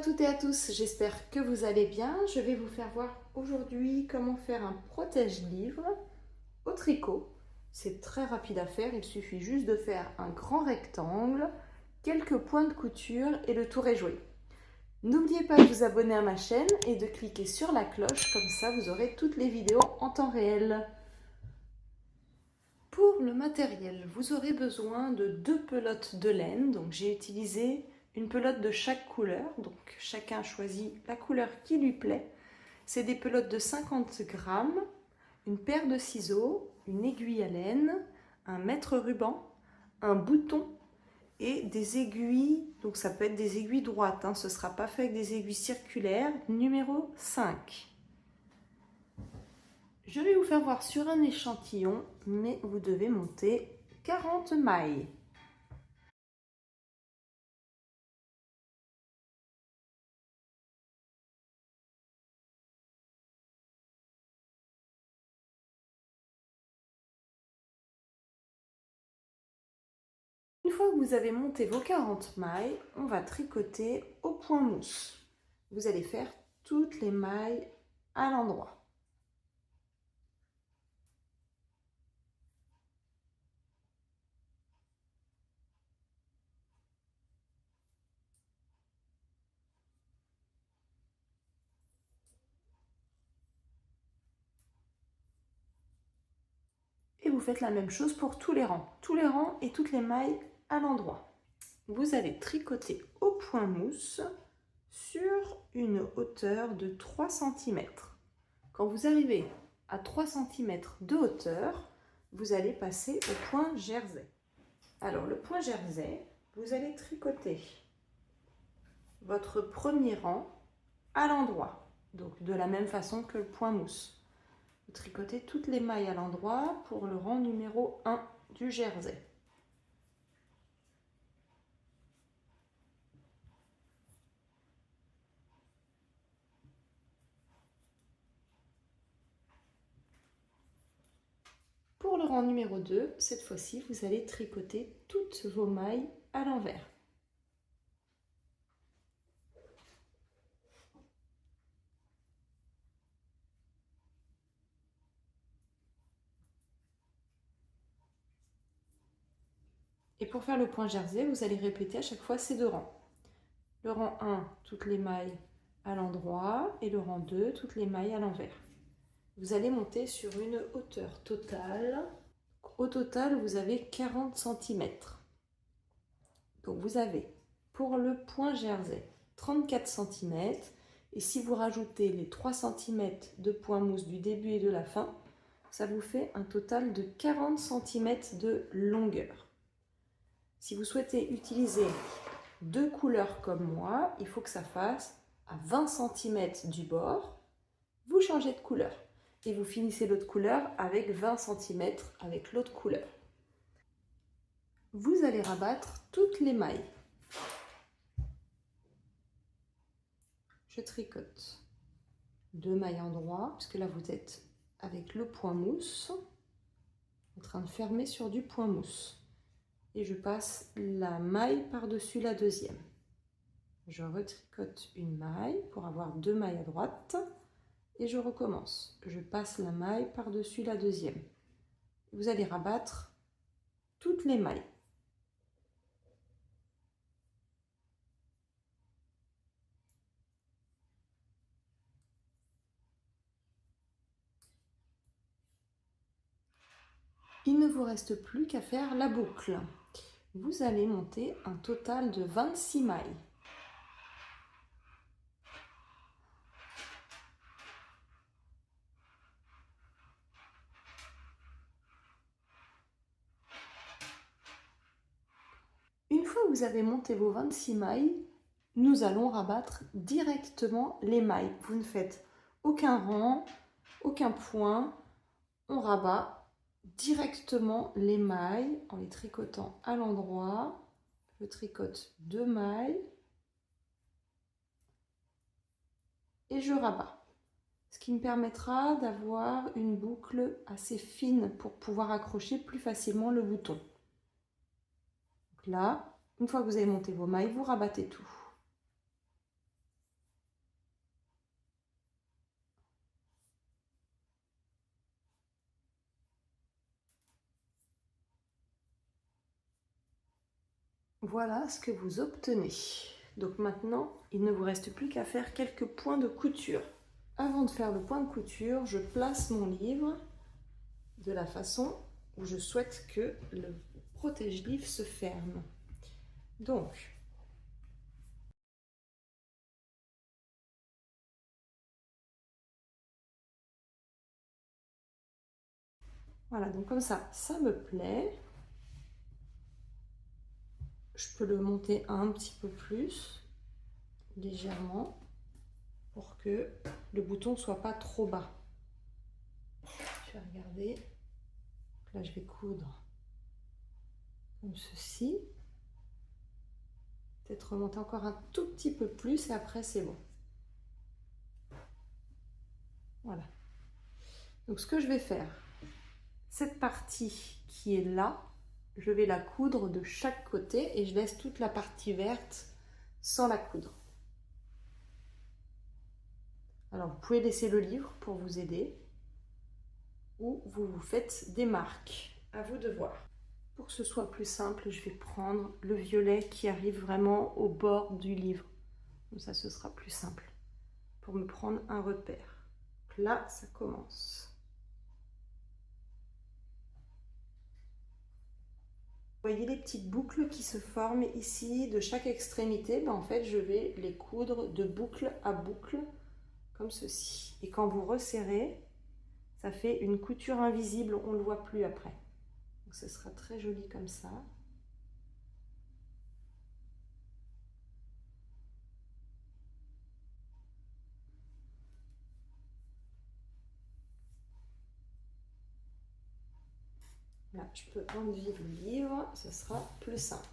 toutes et à tous, j'espère que vous allez bien. Je vais vous faire voir aujourd'hui comment faire un protège-livre au tricot. C'est très rapide à faire, il suffit juste de faire un grand rectangle, quelques points de couture et le tour est joué. N'oubliez pas de vous abonner à ma chaîne et de cliquer sur la cloche, comme ça vous aurez toutes les vidéos en temps réel. Pour le matériel, vous aurez besoin de 2 pelotes de laine, donc j'ai utilisé une pelote de chaque couleur, donc chacun choisit la couleur qui lui plaît. C'est des pelotes de 50 grammes, une paire de ciseaux, une aiguille à laine, un mètre ruban, un bouton et des aiguilles, donc ça peut être des aiguilles droites, ce ne sera pas fait avec des aiguilles circulaires, numéro 5. Je vais vous faire voir sur un échantillon, mais vous devez monter 40 mailles. Une fois que vous avez monté vos 40 mailles, on va tricoter au point mousse. Vous allez faire toutes les mailles à l'endroit. Et vous faites la même chose pour tous les rangs et toutes les mailles à l'endroit. Vous allez tricoter au point mousse sur une hauteur de 3 cm. Quand vous arrivez à 3 cm de hauteur, vous allez passer au point jersey. Alors le point jersey, vous allez tricoter votre premier rang à l'endroit, donc de la même façon que le point mousse. Vous tricotez toutes les mailles à l'endroit pour le rang numéro 1 du jersey. Pour le rang numéro 2, cette fois-ci, vous allez tricoter toutes vos mailles à l'envers. Et pour faire le point jersey, vous allez répéter à chaque fois ces 2 rangs. Le rang 1, toutes les mailles à l'endroit, et le rang 2, toutes les mailles à l'envers. Vous allez monter sur une hauteur totale. Au total, vous avez 40 cm. Donc vous avez pour le point jersey 34 cm. Et si vous rajoutez les 3 cm de point mousse du début et de la fin, ça vous fait un total de 40 cm de longueur. Si vous souhaitez utiliser 2 couleurs comme moi, il faut que ça fasse à 20 cm du bord. Vous changez de couleur et vous finissez l'autre couleur avec 20 cm avec l'autre couleur. Vous allez rabattre toutes les mailles. Je tricote 2 mailles endroit, puisque là vous êtes avec le point mousse, en train de fermer sur du point mousse. Et je passe la maille par-dessus la deuxième. Je retricote une maille pour avoir 2 mailles à droite et je recommence. Je passe la maille par-dessus la deuxième. Vous allez rabattre toutes les mailles. Il ne vous reste plus qu'à faire la boucle. Vous allez monter un total de 26 mailles. Une fois que vous avez monté vos 26 mailles, nous allons rabattre directement les mailles. Vous ne faites aucun rang, aucun point. On rabat directement les mailles en les tricotant à l'endroit. Je tricote 2 mailles et je rabats. Ce qui me permettra d'avoir une boucle assez fine pour pouvoir accrocher plus facilement le bouton. Donc là, une fois que vous avez monté vos mailles, vous rabattez tout. Voilà ce que vous obtenez. Donc maintenant, il ne vous reste plus qu'à faire quelques points de couture. Avant de faire le point de couture, je place mon livre de la façon où je souhaite que le protège-livre se ferme. Donc, voilà, donc comme ça me plaît. Je peux le monter un petit peu plus, légèrement, pour que le bouton ne soit pas trop bas. Je vais regarder. Là, je vais coudre comme ceci. Peut-être remonter encore un tout petit peu plus et après c'est bon. Voilà. Donc ce que je vais faire, cette partie qui est là, je vais la coudre de chaque côté et je laisse toute la partie verte sans la coudre. Alors vous pouvez laisser le livre pour vous aider ou vous vous faites des marques, à vous de voir. Pour que ce soit plus simple, je vais prendre le violet qui arrive vraiment au bord du livre. Comme ça, ce sera plus simple pour me prendre un repère. Donc là, ça commence. Vous voyez les petites boucles qui se forment ici de chaque extrémité, ben en fait, je vais les coudre de boucle à boucle comme ceci. Et quand vous resserrez, ça fait une couture invisible, on ne le voit plus après. Donc ce sera très joli comme ça. Là, je peux enlever le livre, ce sera plus simple.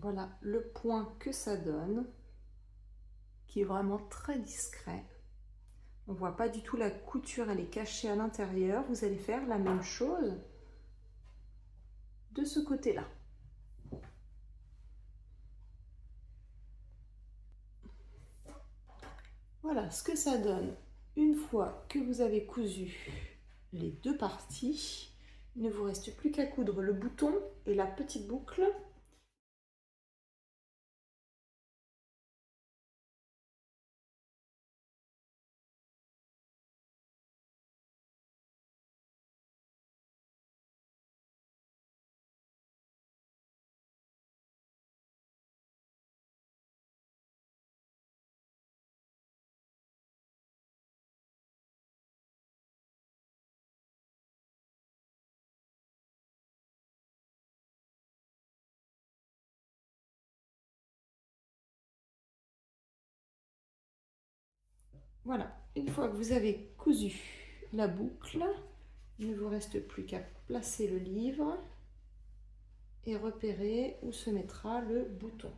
Voilà le point que ça donne, qui est vraiment très discret. On ne voit pas du tout la couture, elle est cachée à l'intérieur. Vous allez faire la même chose de ce côté-là. Voilà ce que ça donne une fois que vous avez cousu les deux parties. Il ne vous reste plus qu'à coudre le bouton et la petite boucle. Voilà, une fois que vous avez cousu la boucle, il ne vous reste plus qu'à placer le livre et repérer où se mettra le bouton.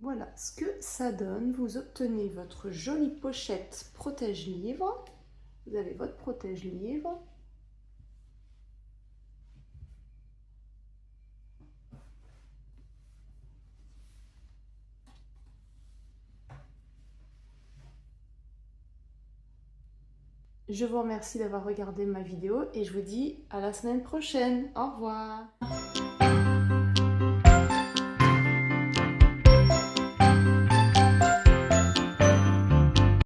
Voilà ce que ça donne. Vous obtenez votre jolie pochette protège-livre. Vous avez votre protège-livre. Je vous remercie d'avoir regardé ma vidéo et je vous dis à la semaine prochaine. Au revoir.